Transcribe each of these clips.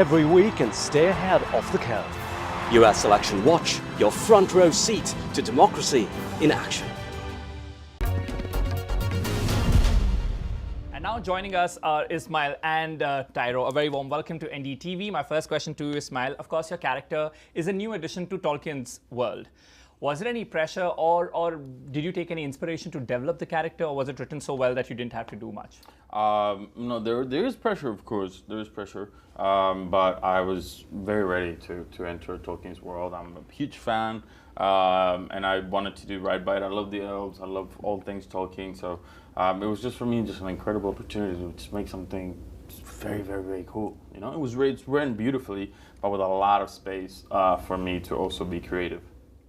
every week and stay ahead of the curve. US Election Watch, your front row seat to democracy in action. And now joining us are Ismail and Tyro. A very warm welcome to NDTV. My first question to you, Ismail. Of course, your character is a new addition to Tolkien's world. Was there any pressure or did you take any inspiration to develop the character, or was it written so well that you didn't have to do much? No, there is pressure, of course. There is pressure, but I was very ready to enter Tolkien's world. I'm a huge fan, and I wanted to do right by it. I love the elves. I love all things Tolkien. So it was just for me just an incredible opportunity to just make something very, very, very cool. You know, it's written beautifully, but with a lot of space for me to also be creative.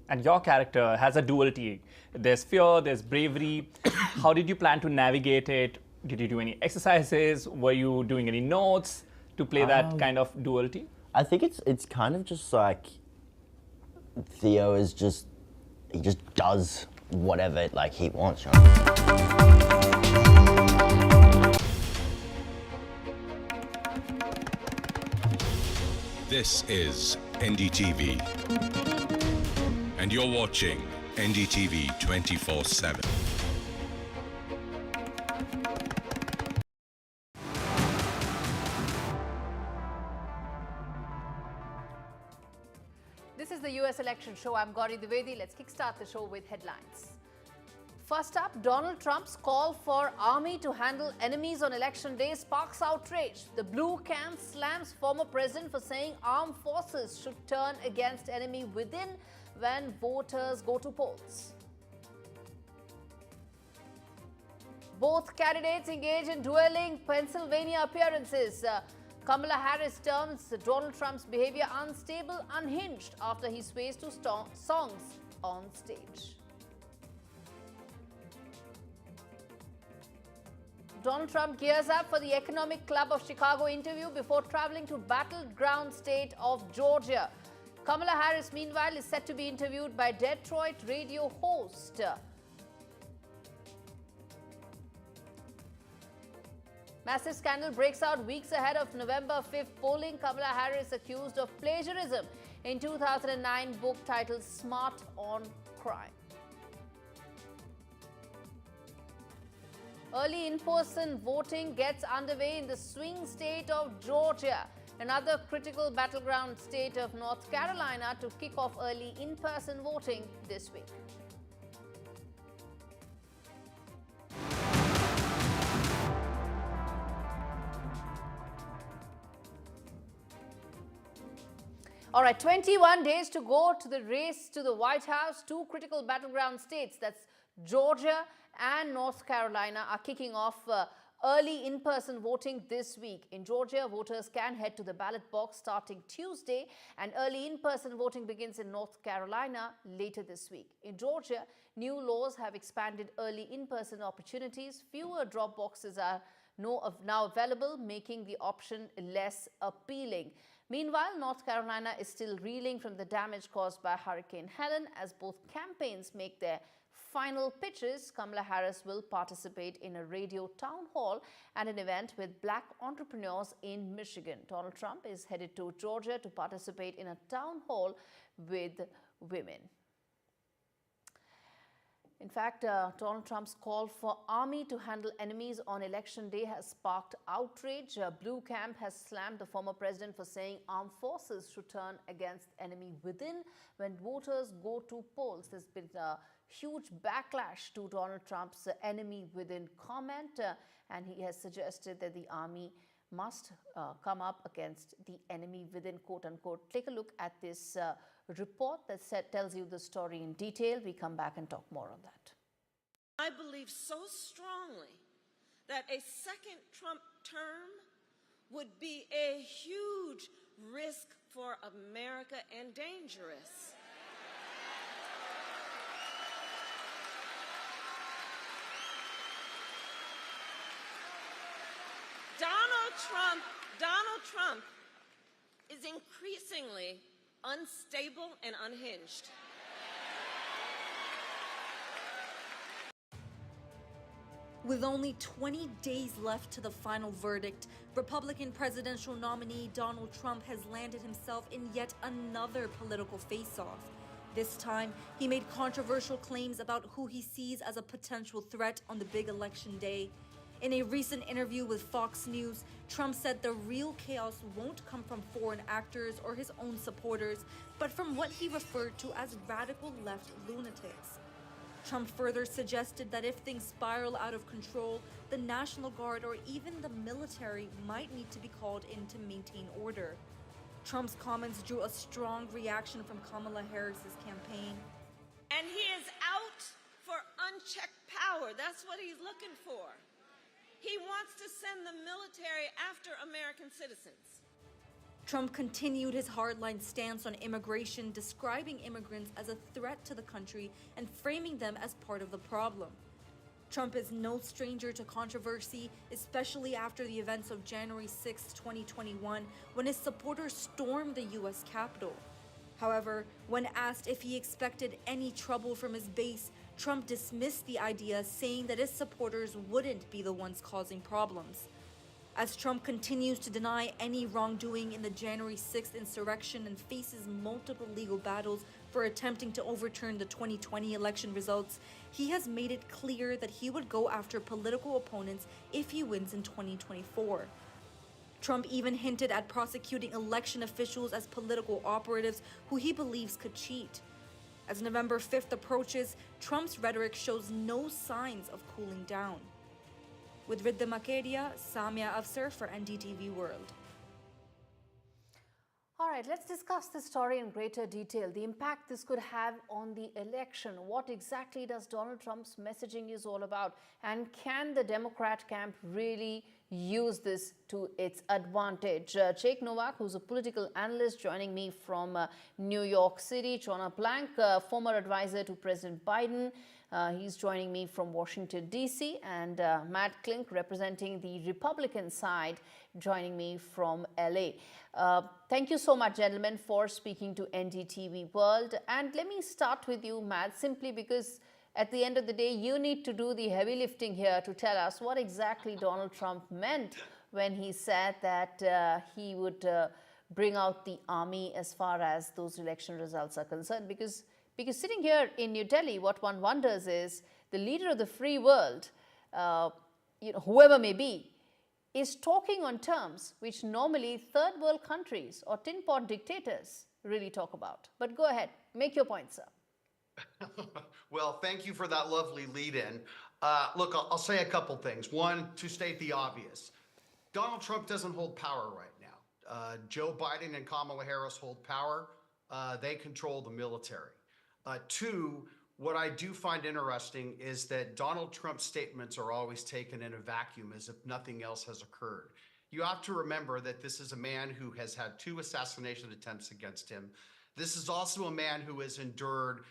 And your character has a duality. There's fear, there's bravery. How did you plan to navigate it? Did you do any exercises? Were you doing any notes to play that kind of duality? I think it's kind of just like Theo is just, he just does whatever like he wants. You know? This is NDTV. And you're watching NDTV 24/7. This is the US election show. I'm Gaurie Dwivedi. Let's kickstart the show with headlines. First up, Donald Trump's call for army to handle enemies on election day sparks outrage. The blue camp slams former president for saying armed forces should turn against enemy within when voters go to polls. Both candidates engage in dueling Pennsylvania appearances. Kamala Harris terms Donald Trump's behavior unstable, unhinged after he sways to songs on stage. Donald Trump gears up for the Economic Club of Chicago interview before traveling to battleground state of Georgia. Kamala Harris, meanwhile, is set to be interviewed by Detroit radio host. Massive scandal breaks out weeks ahead of November 5th polling. Kamala Harris accused of plagiarism in 2009 book titled Smart on Crime. Early in-person voting gets underway in the swing state of Georgia, another critical battleground state of North Carolina, to kick off early in-person voting this week. All right, 21 days to go to the race to the White House. Two critical battleground states, that's Georgia and North Carolina, are kicking off early in-person voting this week. In Georgia, voters can head to the ballot box starting Tuesday, and early in-person voting begins in North Carolina later this week. In Georgia, new laws have expanded early in-person opportunities. Fewer drop boxes are now available, making the option less appealing. Meanwhile, North Carolina is still reeling from the damage caused by Hurricane Helen. As both campaigns make their final pitches, Kamala Harris will participate in a radio town hall and an event with black entrepreneurs in Michigan. Donald Trump is headed to Georgia to participate in a town hall with women. In fact, Donald Trump's call for army to handle enemies on election day has sparked outrage. Blue camp has slammed the former president for saying armed forces should turn against enemy within when voters go to polls. There's been a huge backlash to Donald Trump's enemy within comment, and he has suggested that the army must come up against the enemy within, quote unquote. Take a look at this report that tells you the story in detail. We come back and talk more on that. I believe so strongly that a second Trump term would be a huge risk for America and dangerous. Donald Trump is increasingly unstable and unhinged. With only 20 days left to the final verdict, Republican presidential nominee Donald Trump has landed himself in yet another political face-off. This time, he made controversial claims about who he sees as a potential threat on the big election day. In a recent interview with Fox News, Trump said the real chaos won't come from foreign actors or his own supporters, but from what he referred to as radical left lunatics. Trump further suggested that if things spiral out of control, the National Guard or even the military might need to be called in to maintain order. Trump's comments drew a strong reaction from Kamala Harris's campaign. And he is out for unchecked power. That's what he's looking for. He wants to send the military after American citizens. Trump continued his hardline stance on immigration, describing immigrants as a threat to the country and framing them as part of the problem. Trump is no stranger to controversy, especially after the events of January 6, 2021, when his supporters stormed the U.S. Capitol. However, when asked if he expected any trouble from his base, Trump dismissed the idea, saying that his supporters wouldn't be the ones causing problems. As Trump continues to deny any wrongdoing in the January 6th insurrection and faces multiple legal battles for attempting to overturn the 2020 election results, he has made it clear that he would go after political opponents if he wins in 2024. Trump even hinted at prosecuting election officials as political operatives who he believes could cheat. As November 5th approaches, Trump's rhetoric shows no signs of cooling down. With Makedia, Samia Afsar for NDTV World. All right, let's discuss this story in greater detail. The impact this could have on the election. What exactly does Donald Trump's messaging is all about? And can the Democrat camp really use this to its advantage? Jake Novak, who's a political analyst, joining me from New York City. Chona Plank, former advisor to President Biden. He's joining me from Washington, D.C. And Matt Klink, representing the Republican side, joining me from L.A. Thank you so much, gentlemen, for speaking to NDTV World. And let me start with you, Matt, simply because at the end of the day, you need to do the heavy lifting here to tell us what exactly Donald Trump meant when he said that he would bring out the army as far as those election results are concerned. Because sitting here in New Delhi, what one wonders is the leader of the free world, whoever may be, is talking on terms which normally third world countries or tin pot dictators really talk about. But go ahead, make your point, sir. Well, thank you for that lovely lead-in. Look, I'll say a couple things. One, to state the obvious, Donald Trump doesn't hold power right now. Joe Biden and Kamala Harris hold power. They control the military. Two, what I do find interesting is that Donald Trump's statements are always taken in a vacuum as if nothing else has occurred. You have to remember that this is a man who has had 2 assassination attempts against him. This is also a man who has endured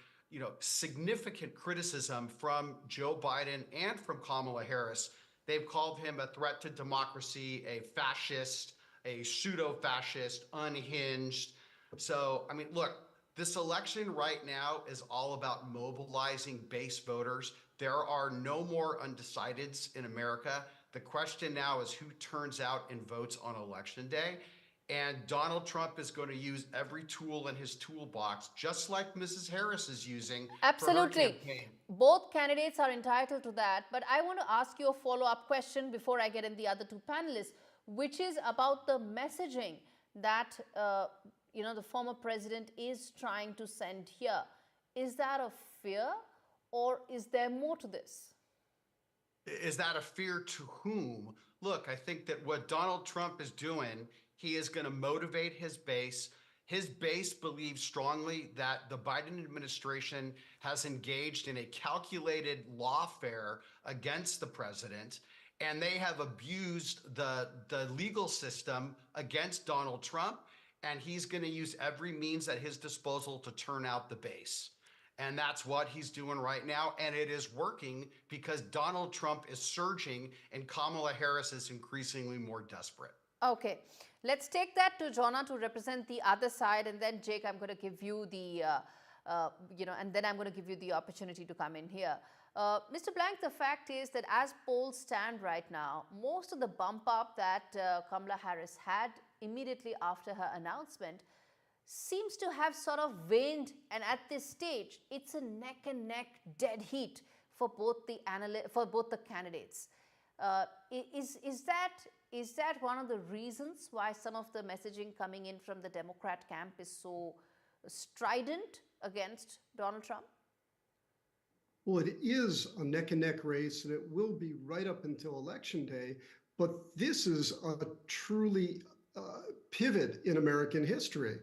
significant criticism from Joe Biden and from Kamala Harris. They've called him a threat to democracy, a fascist, a pseudo-fascist, unhinged. So, I mean, look, this election right now is all about mobilizing base voters. There are no more undecideds in America. The question now is who turns out and votes on election day. And Donald Trump is going to use every tool in his toolbox, just like Mrs. Harris is using for her Absolutely. campaign. Both candidates are entitled to that. But I want to ask you a follow-up question before I get in the other 2 panelists, which is about the messaging that the former president is trying to send here. Is that a fear, or is there more to this? Is that a fear to whom? Look, I think that what Donald Trump is doing, he is going to motivate his base. His base believes strongly that the Biden administration has engaged in a calculated lawfare against the president, and they have abused the legal system against Donald Trump, and he's going to use every means at his disposal to turn out the base. And that's what he's doing right now. And it is working because Donald Trump is surging and Kamala Harris is increasingly more desperate. Okay, let's take that to Jonna to represent the other side. And then, Jake, I'm going to give you the, and then I'm going to give you the opportunity to come in here. Mr. Blank, the fact is that as polls stand right now, most of the bump up that Kamala Harris had immediately after her announcement seems to have sort of waned, and at this stage, it's a neck and neck dead heat for both the candidates. Is that one of the reasons why some of the messaging coming in from the Democrat camp is so strident against Donald Trump? Well, it is a neck and neck race, and it will be right up until Election Day. But this is a truly pivot in American history.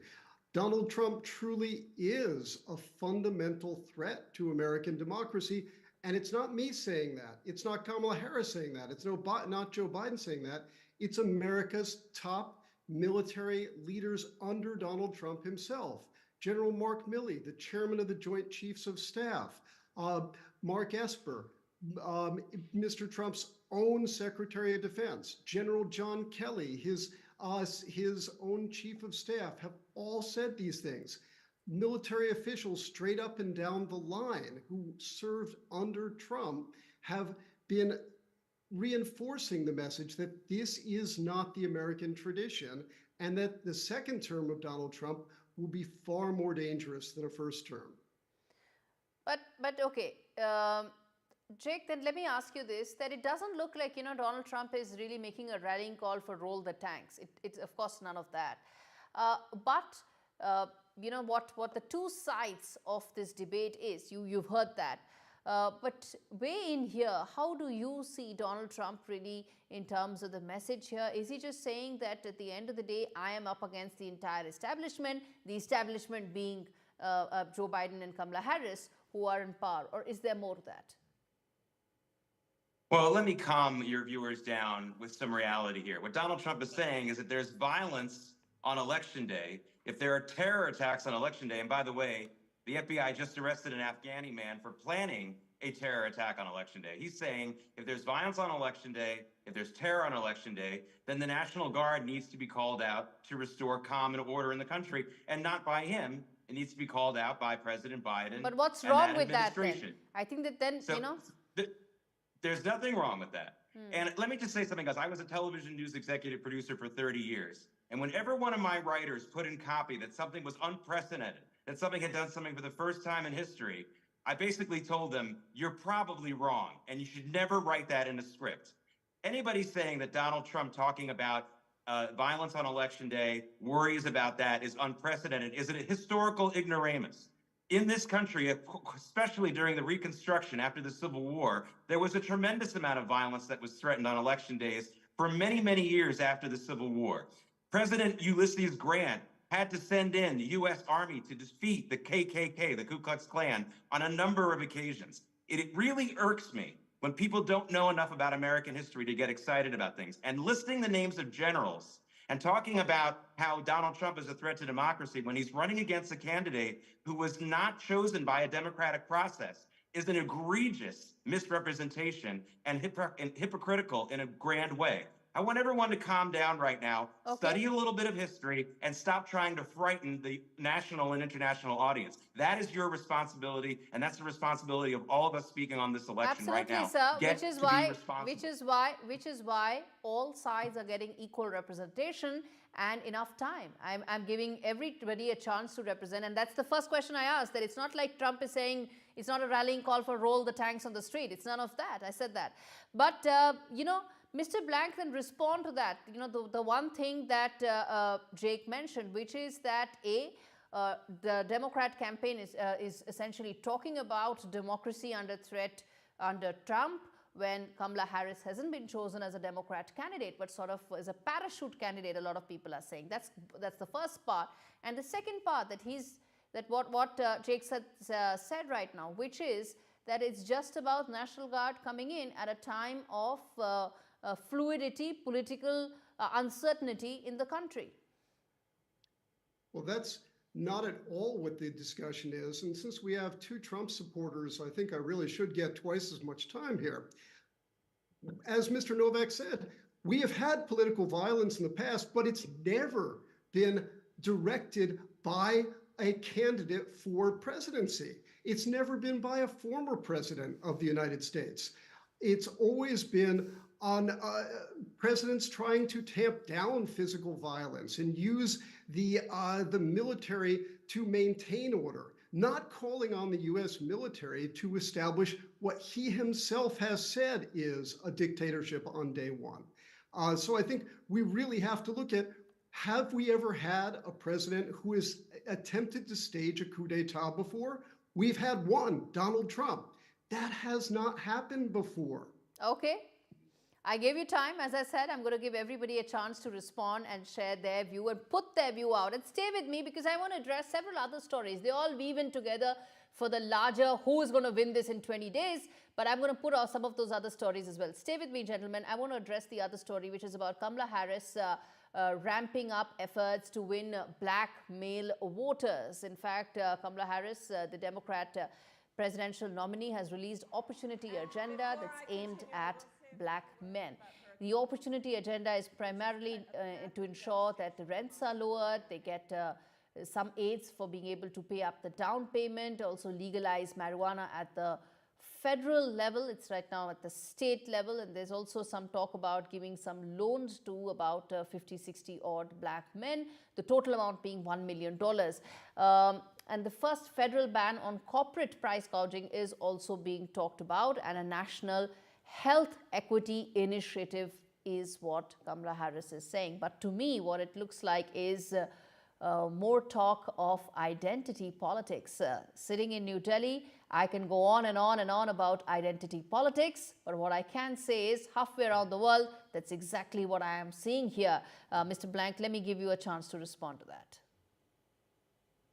Donald Trump truly is a fundamental threat to American democracy. And it's not me saying that. It's not Kamala Harris saying that. It's not Joe Biden saying that. It's America's top military leaders under Donald Trump himself. General Mark Milley, the chairman of the Joint Chiefs of Staff, Mark Esper, Mr. Trump's own Secretary of Defense, General John Kelly, his own chief of staff, have all said these things. Military officials straight up and down the line who served under Trump have been reinforcing the message that this is not the American tradition, and that the second term of Donald Trump will be far more dangerous than a first term. But okay, Jake, then let me ask you this, that it doesn't look like, Donald Trump is really making a rallying call for roll the tanks. It's of course none of that. What the two sides of this debate is, you've heard that. But way in here, how do you see Donald Trump really in terms of the message here? Is he just saying that at the end of the day, I am up against the entire establishment, the establishment being Joe Biden and Kamala Harris, who are in power? Or is there more to that? Well, let me calm your viewers down with some reality here. What Donald Trump is saying is that there's violence on Election Day. If there are terror attacks on Election Day, and by the way, the FBI just arrested an Afghani man for planning a terror attack on Election Day. He's saying if there's violence on Election Day, if there's terror on Election Day, then the National Guard needs to be called out to restore calm and order in the country, and not by him. It needs to be called out by President Biden. But what's wrong with that then? I think that then, there's nothing wrong with that. And let me just say something, guys. I was a television news executive producer for 30 years. And whenever one of my writers put in copy that something was unprecedented, that something had done something for the first time in history, I basically told them, you're probably wrong, and you should never write that in a script. Anybody saying that Donald Trump talking about violence on Election Day, worries about that, is unprecedented, is a historical ignoramus. In this country, especially during the Reconstruction after the Civil War, there was a tremendous amount of violence that was threatened on election days for many, many years after the Civil War. President Ulysses Grant had to send in the U.S. Army to defeat the KKK, the Ku Klux Klan, on a number of occasions. It really irks me when people don't know enough about American history to get excited about things. And listing the names of generals and talking about how Donald Trump is a threat to democracy when he's running against a candidate who was not chosen by a democratic process is an egregious misrepresentation and hypocritical in a grand way. I want everyone to calm down right now, study a little bit of history, and stop trying to frighten the national and international audience. That is your responsibility, and that's the responsibility of all of us speaking on this election right now. Absolutely, sir. Which is why all sides are getting equal representation and enough time. I'm giving everybody a chance to represent, and that's the first question I asked. That it's not like Trump is saying it's not a rallying call for roll the tanks on the street. It's none of that. I said that, but Mr. Blank then respond to that. The one thing that Jake mentioned, which is that the Democrat campaign is essentially talking about democracy under threat under Trump, when Kamala Harris hasn't been chosen as a Democrat candidate, but sort of as a parachute candidate. A lot of people are saying that's the first part, and the second part that what Jake said right now, which is that it's just about National Guard coming in at a time of fluidity, political uncertainty in the country. Well, that's not at all what the discussion is. And since we have two Trump supporters, I think I really should get twice as much time here. As Mr. Novak said, we have had political violence in the past, but it's never been directed by a candidate for presidency. It's never been by a former president of the United States. It's always been on presidents trying to tamp down physical violence and use the military to maintain order, not calling on the U.S. military to establish what he himself has said is a dictatorship on day one. So I think we really have to look at, have we ever had a president who has attempted to stage a coup d'etat before? We've had one, Donald Trump. That has not happened before. Okay. I gave you time. As I said, I'm going to give everybody a chance to respond and share their view and put their view out. And stay with me because I want to address several other stories. They all weave in together for the larger who is going to win this in 20 days. But I'm going to put out some of those other stories as well. Stay with me, gentlemen. I want to address the other story, which is about Kamala Harris ramping up efforts to win black male voters. In fact, Kamala Harris, the Democrat presidential nominee, has released Opportunity Agenda that's aimed at black men. The Opportunity Agenda is primarily to ensure that the rents are lowered, they get some aids for being able to pay up the down payment, also legalize marijuana at the federal level. It's right now at the state level, and there's also some talk about giving some loans to about 50, 60 odd black men, the total amount being $1 million. And the first federal ban on corporate price gouging is also being talked about, and a national health equity initiative is what Kamala Harris is saying. But to me, what it looks like is more talk of identity politics. Sitting in New Delhi, I can go on and on and on about identity politics, but what I can say is halfway around the world, that's exactly what I am seeing here. Mr. Blank, let me give you a chance to respond to that.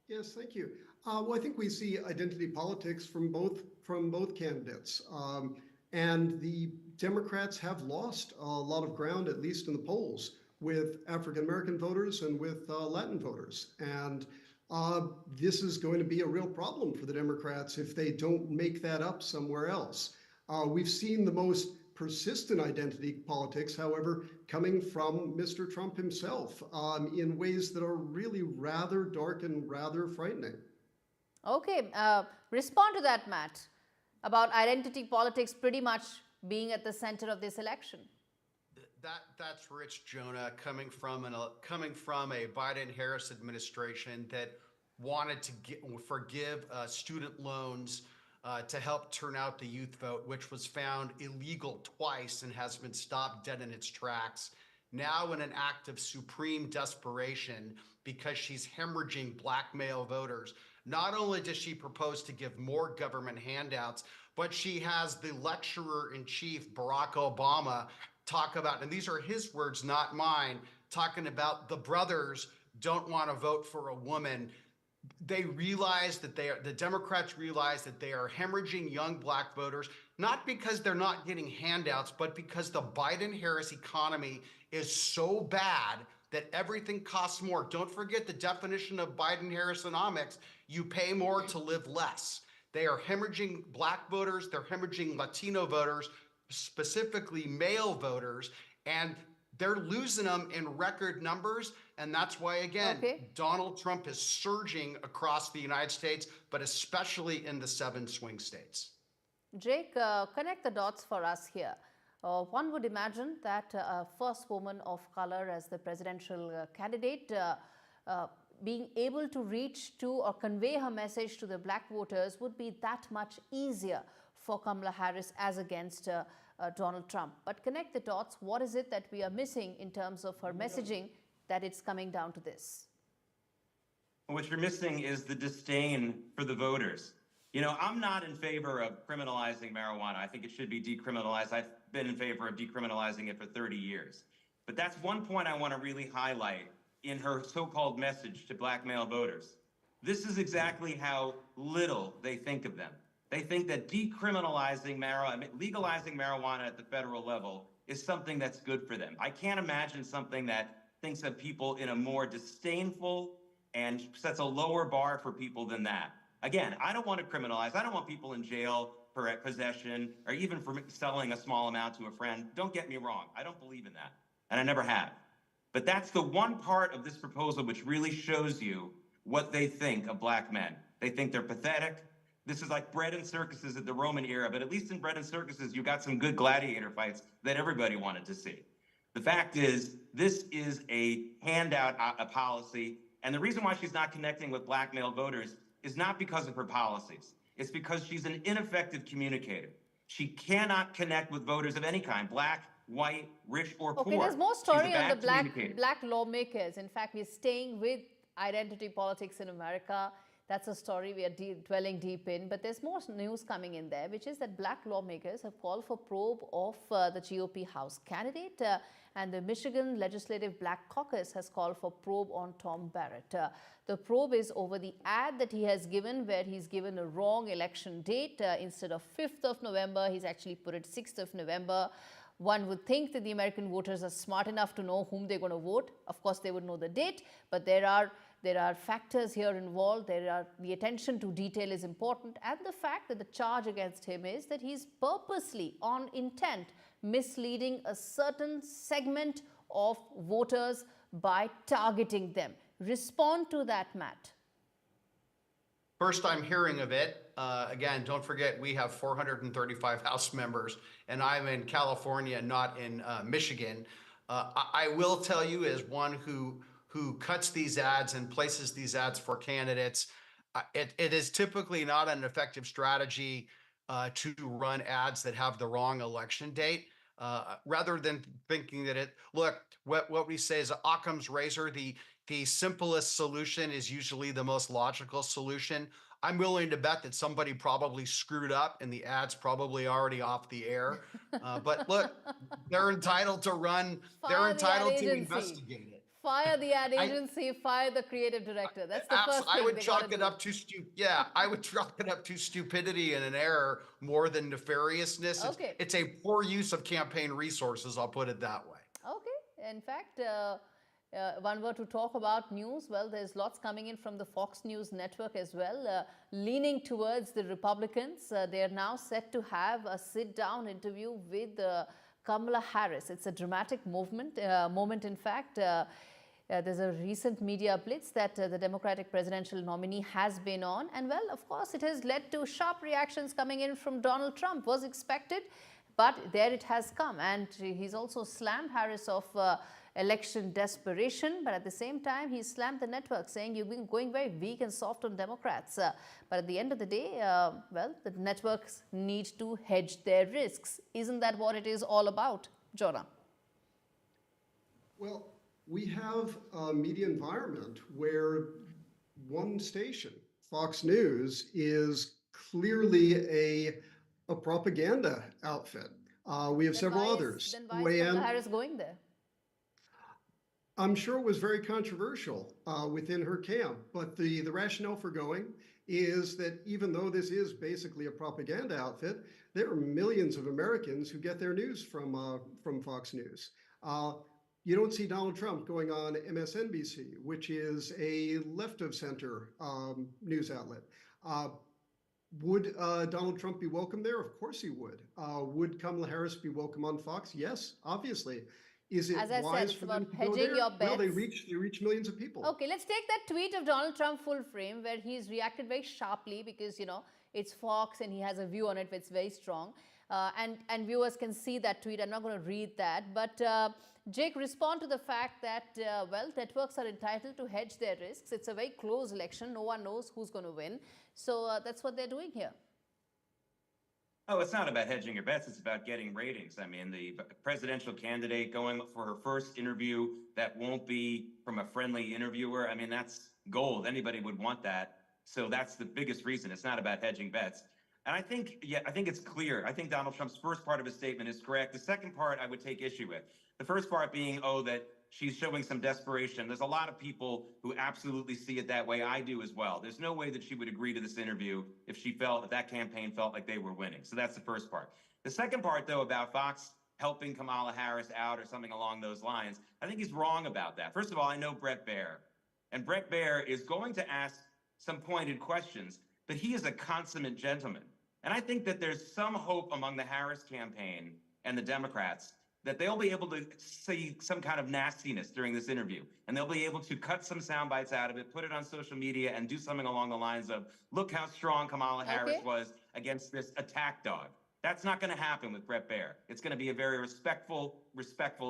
Yes, thank you. Well, I think we see identity politics from both candidates. And the Democrats have lost a lot of ground, at least in the polls, with African-American voters and with Latin voters. And this is going to be a real problem for the Democrats if they don't make that up somewhere else. We've seen the most persistent identity politics, however, coming from Mr. Trump himself in ways that are really rather dark and rather frightening. Okay, Respond to that, Matt, about identity politics pretty much being at the center of this election. That's rich, Jonah, coming from a Biden-Harris administration that wanted to forgive student loans to help turn out the youth vote, which was found illegal twice and has been stopped dead in its tracks. Now, in an act of supreme desperation, because she's hemorrhaging black male voters, not only does she propose to give more government handouts, but she has the lecturer-in-chief, Barack Obama, talk about, and these are his words, not mine, talking about the brothers don't want to vote for a woman. They realize that the Democrats realize that they are hemorrhaging young black voters, not because they're not getting handouts, but because the Biden-Harris economy is so bad that everything costs more. Don't forget the definition of Biden-Harrisonomics. You pay more to live less. They are hemorrhaging black voters. They're hemorrhaging Latino voters, specifically male voters, and they're losing them in record numbers. And that's why, again, Donald Trump is surging across the United States, but especially in the 7 swing states. Jake, connect the dots for us here. One would imagine that a first woman of color as the presidential candidate being able to reach to or convey her message to the black voters would be that much easier for Kamala Harris as against Donald Trump. But connect the dots. What is it that we are missing in terms of her messaging that it's coming down to this? What you're missing is the disdain for the voters. You know, I'm not in favor of criminalizing marijuana. I think it should be decriminalized. I've been in favor of decriminalizing it for 30 years. But that's one point I want to really highlight in her so-called message to black male voters. This is exactly how little they think of them. They think that decriminalizing marijuana, legalizing marijuana at the federal level is something that's good for them. I can't imagine something that thinks of people in a more disdainful and sets a lower bar for people than that. Again, I don't want to criminalize. I don't want people in jail for possession or even for selling a small amount to a friend. Don't get me wrong. I don't believe in that, and I never have. But that's the one part of this proposal which really shows you what they think of black men. They think they're pathetic. This is like bread and circuses at the Roman era, but at least in bread and circuses, you got some good gladiator fights that everybody wanted to see. The fact is, this is a handout a policy, and the reason why she's not connecting with black male voters is not because of her policies. It's because she's an ineffective communicator. She cannot connect with voters of any kind, black, white, rich, or poor. Okay, there's more story on the communicator. black lawmakers. In fact, we're staying with identity politics in America. That's a story we are dwelling deep in. But there's more news coming in there, which is that black lawmakers have called for probe of the GOP House candidate. And the Michigan Legislative Black Caucus has called for probe on Tom Barrett. The probe is over the ad that he has given, where he's given a wrong election date. Instead of 5th of November, he's actually put it 6th of November. One would think that the American voters are smart enough to know whom they're going to vote. Of course, they would know the date, but there are factors here involved. The attention to detail is important, and the fact that the charge against him is that he's purposely, on intent, misleading a certain segment of voters by targeting them. Respond to that, Matt. First I'm hearing of it. Again, don't forget we have 435 House members, and I'm in California, not in Michigan. I will tell you, as one who cuts these ads and places these ads for candidates, it is typically not an effective strategy to run ads that have the wrong election date. Rather than thinking that what we say is Occam's razor, the simplest solution is usually the most logical solution. I'm willing to bet that somebody probably screwed up and the ad's probably already off the air. But look, they're entitled to run, they're entitled to investigate it. Fire the ad agency, fire the creative director. That's the first thing I would chalk it up to I would chalk it up to stupidity and an error more than nefariousness. Okay. It's a poor use of campaign resources, I'll put it that way. Okay. In fact, one were to talk about news, well, there's lots coming in from the Fox News network as well, leaning towards the Republicans. They are now set to have a sit-down interview with Kamala Harris. It's a dramatic moment, in fact. There's a recent media blitz that the Democratic presidential nominee has been on. And well, of course, it has led to sharp reactions coming in from Donald Trump. Was expected, but there it has come. And he's also slammed Harris of election desperation. But at the same time, he slammed the network, saying you've been going very weak and soft on Democrats. But at the end of the day, well, the networks need to hedge their risks. Isn't that what it is all about, Jonah? Well, we have a media environment where one station, Fox News, is clearly a propaganda outfit. We have several others. Then why is Kamala Harris going there? I'm sure it was very controversial within her camp, but the rationale for going is that even though this is basically a propaganda outfit, there are millions of Americans who get their news from Fox News. You don't see Donald Trump going on MSNBC, which is a left-of-center news outlet. Would Donald Trump be welcome there? Of course he would. Would Kamala Harris be welcome on Fox? Yes, obviously. Is it wise for them to go there? Well, they reach millions of people. Okay, let's take that tweet of Donald Trump full frame, where he's reacted very sharply because, you know, it's Fox and he has a view on it that's very strong. And viewers can see that tweet. I'm not going to read that. But Jake, respond to the fact that, well, networks are entitled to hedge their risks. It's a very close election. No one knows who's going to win. So that's what they're doing here. Oh, it's not about hedging your bets. It's about getting ratings. I mean, the presidential candidate going for her first interview that won't be from a friendly interviewer. I mean, that's gold. Anybody would want that. So that's the biggest reason. It's not about hedging bets. And I think it's clear. I think Donald Trump's first part of his statement is correct. The second part I would take issue with. The first part being, that she's showing some desperation. There's a lot of people who absolutely see it that way. I do as well. There's no way that she would agree to this interview if that campaign felt like they were winning. So that's the first part. The second part, though, about Fox helping Kamala Harris out or something along those lines, I think he's wrong about that. First of all, I know Bret Baier. And Bret Baier is going to ask some pointed questions, but he is a consummate gentleman. And I think that there's some hope among the Harris campaign and the Democrats that they'll be able to say some kind of nastiness during this interview, and they'll be able to cut some sound bites out of it, put it on social media, and do something along the lines of, look how strong Kamala Harris was against this attack dog. That's not going to happen with Bret Baier. It's going to be a very respectful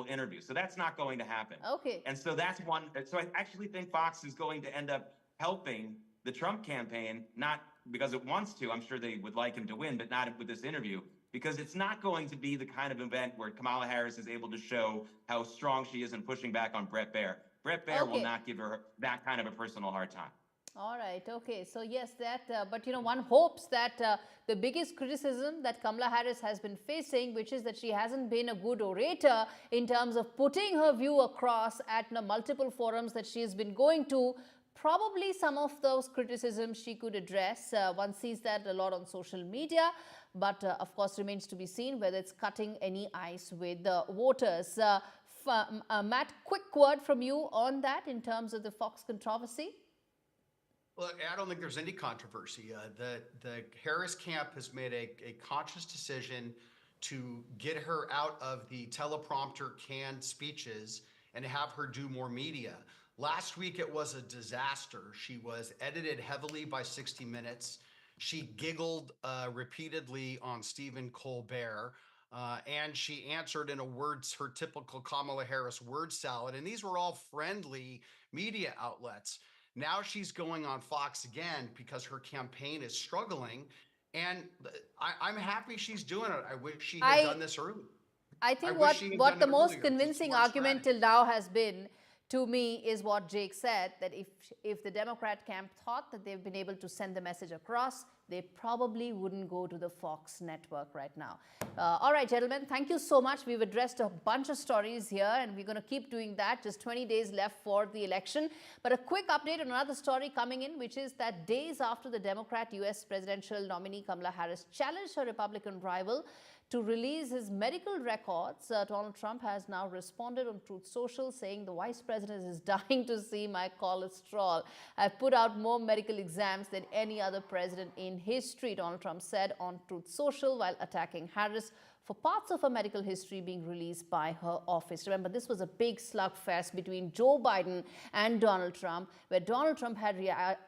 interview. So that's not going to happen. Okay. And so that's one. So I actually think Fox is going to end up helping the Trump campaign, not because it wants to. I'm sure they would like him to win, but not with this interview, because it's not going to be the kind of event where Kamala Harris is able to show how strong she is in pushing back on Bret Baier. Bret Baier will not give her that kind of a personal hard time. All right. Okay. So yes, but one hopes that the biggest criticism that Kamala Harris has been facing, which is that she hasn't been a good orator in terms of putting her view across at multiple forums that she has been going to, probably some of those criticisms she could address. One sees that a lot on social media, but of course remains to be seen whether it's cutting any ice with the voters. Matt, quick word from you on that in terms of the Fox controversy. Well, I don't think there's any controversy. The Harris camp has made a conscious decision to get her out of the teleprompter canned speeches and have her do more media. Last week, it was a disaster. She was edited heavily by 60 Minutes. She giggled repeatedly on Stephen Colbert, and she answered in her typical Kamala Harris word salad. And these were all friendly media outlets. Now she's going on Fox again because her campaign is struggling, and I'm happy she's doing it. I wish she had done this early. I think what the most convincing argument till now has been, to me, is what Jake said, that if the Democrat camp thought that they've been able to send the message across, they probably wouldn't go to the Fox network right now. All right, gentlemen, thank you so much. We've addressed a bunch of stories here, and we're going to keep doing that. Just 20 days left for the election. But a quick update on another story coming in, which is that days after the Democrat U.S. presidential nominee Kamala Harris challenged her Republican rival to release his medical records, Donald Trump has now responded on Truth Social, saying the vice president is dying to see my cholesterol. I've put out more medical exams than any other president in history, Donald Trump said on Truth Social while attacking Harris for parts of her medical history being released by her office. Remember, this was a big slugfest between Joe Biden and Donald Trump, where Donald Trump had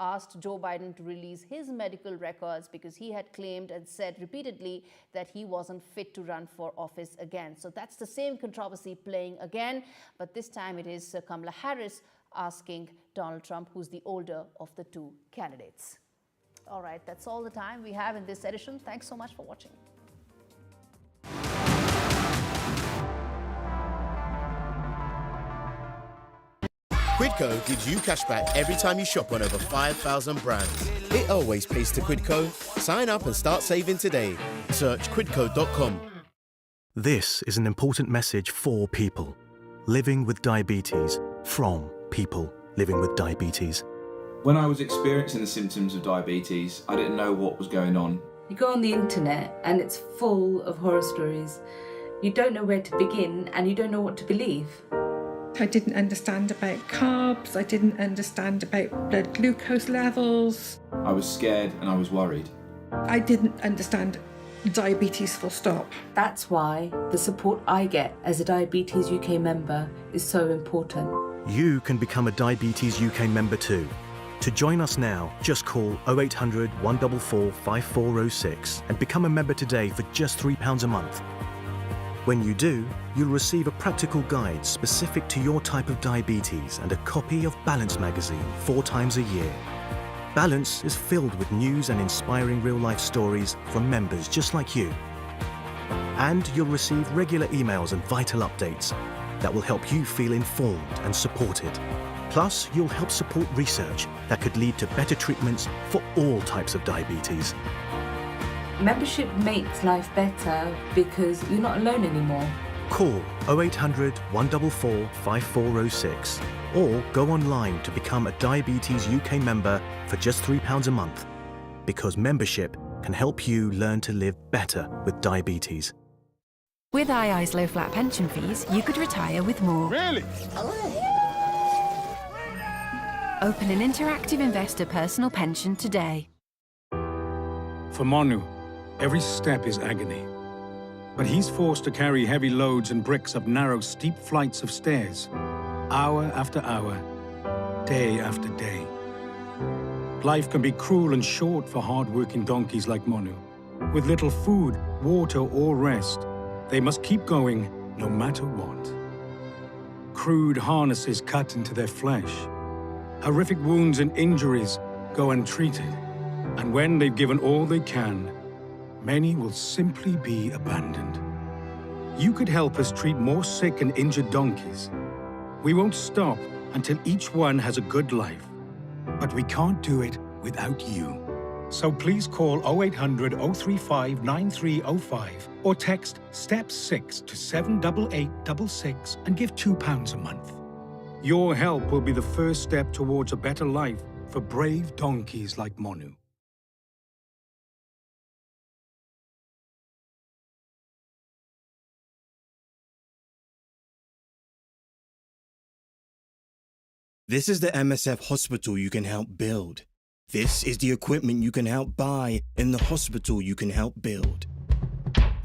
asked Joe Biden to release his medical records because he had claimed and said repeatedly that he wasn't fit to run for office again. So that's the same controversy playing again, but this time it is Kamala Harris asking Donald Trump, who's the older of the two candidates. All right, that's all the time we have in this edition. Thanks so much for watching. Quidco gives you cash back every time you shop on over 5,000 brands. It always pays to Quidco. Sign up and start saving today. Search quidco.com. This is an important message for people living with diabetes, from people living with diabetes. When I was experiencing the symptoms of diabetes, I didn't know what was going on. You go on the internet and it's full of horror stories. You don't know where to begin and you don't know what to believe. I didn't understand about carbs, I didn't understand about blood glucose levels. I was scared and I was worried. I didn't understand diabetes full stop. That's why the support I get as a Diabetes UK member is so important. You can become a Diabetes UK member too. To join us now, just call 0800 144 5406 and become a member today for just £3 a month. When you do, you'll receive a practical guide specific to your type of diabetes and a copy of Balance magazine 4 times a year. Balance is filled with news and inspiring real-life stories from members just like you. And you'll receive regular emails and vital updates that will help you feel informed and supported. Plus, you'll help support research that could lead to better treatments for all types of diabetes. Membership makes life better because you're not alone anymore. Call 0800 144 5406 or go online to become a Diabetes UK member for just £3 a month, because membership can help you learn to live better with diabetes. With II's low flat pension fees, you could retire with more. Really? Open an interactive investor personal pension today. For Manu, every step is agony. but he's forced to carry heavy loads and bricks up narrow, steep flights of stairs, hour after hour, day after day. Life can be cruel and short for hard-working donkeys like Monu. With little food, water, or rest, they must keep going no matter what. Crude harnesses cut into their flesh. Horrific wounds and injuries go untreated. And when they've given all they can, many will simply be abandoned. You could help us treat more sick and injured donkeys. We won't stop until each one has a good life. But we can't do it without you. So please call 0800 035 9305 or text STEP 6 to 78866 and give £2 a month. Your help will be the first step towards a better life for brave donkeys like Monu. This is the MSF hospital you can help build. This is the equipment you can help buy in the hospital you can help build.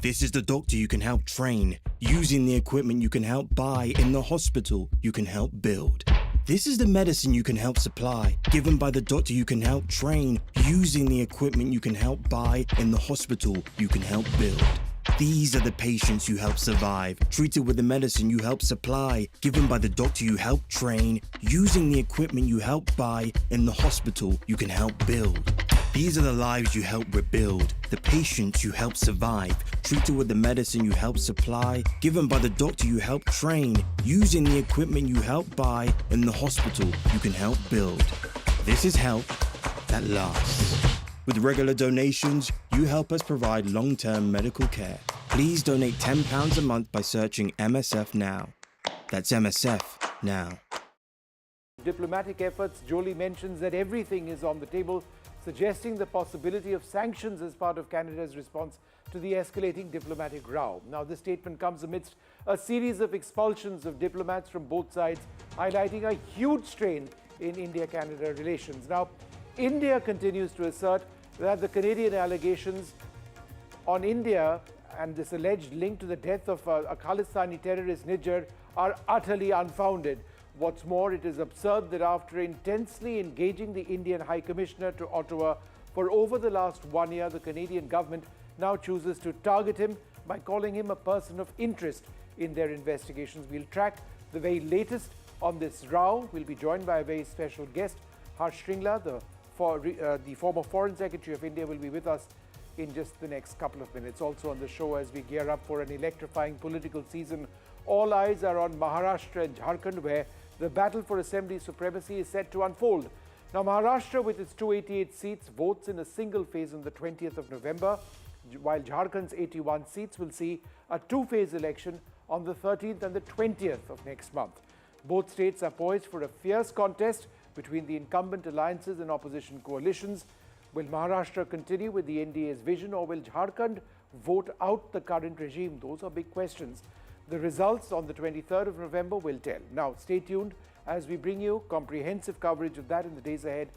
This is the doctor you can help train using the equipment you can help buy in the hospital you can help build. This is the medicine you can help supply, given by the doctor you can help train using the equipment you can help buy in the hospital you can help build. These are the patients you help survive, treated with the medicine you help supply, given by the doctor you help train, using the equipment you help buy in the hospital you can help build. These are the lives you help rebuild, the patients you help survive, treated with the medicine you help supply, given by the doctor you help train, using the equipment you help buy in the hospital you can help build. This is help that lasts. With regular donations, you help us provide long-term medical care. Please donate £10 a month by searching MSF Now. That's MSF Now. Diplomatic efforts, Jolie mentions that everything is on the table, suggesting the possibility of sanctions as part of Canada's response to the escalating diplomatic row. Now, this statement comes amidst a series of expulsions of diplomats from both sides, highlighting a huge strain in India-Canada relations. Now, India continues to assert that the Canadian allegations on India and this alleged link to the death of a Khalistani terrorist Nijjar are utterly unfounded. What's more, it is absurd that after intensely engaging the Indian High Commissioner to Ottawa for over the last 1 year, the Canadian government now chooses to target him by calling him a person of interest in their investigations. We'll track the very latest on this row. We'll be joined by a very special guest, Harsh Shringla, the former Foreign Secretary of India, will be with us in just the next couple of minutes. Also on the show, as we gear up for an electrifying political season, all eyes are on Maharashtra and Jharkhand, where the battle for assembly supremacy is set to unfold. Now, Maharashtra, with its 288 seats, votes in a single phase on the 20th of November, while Jharkhand's 81 seats will see a two-phase election on the 13th and the 20th of next month. Both states are poised for a fierce contest between the incumbent alliances and opposition coalitions. Will Maharashtra continue with the NDA's vision, or will Jharkhand vote out the current regime? Those are big questions. The results on the 23rd of November will tell. Now, stay tuned as we bring you comprehensive coverage of that in the days ahead.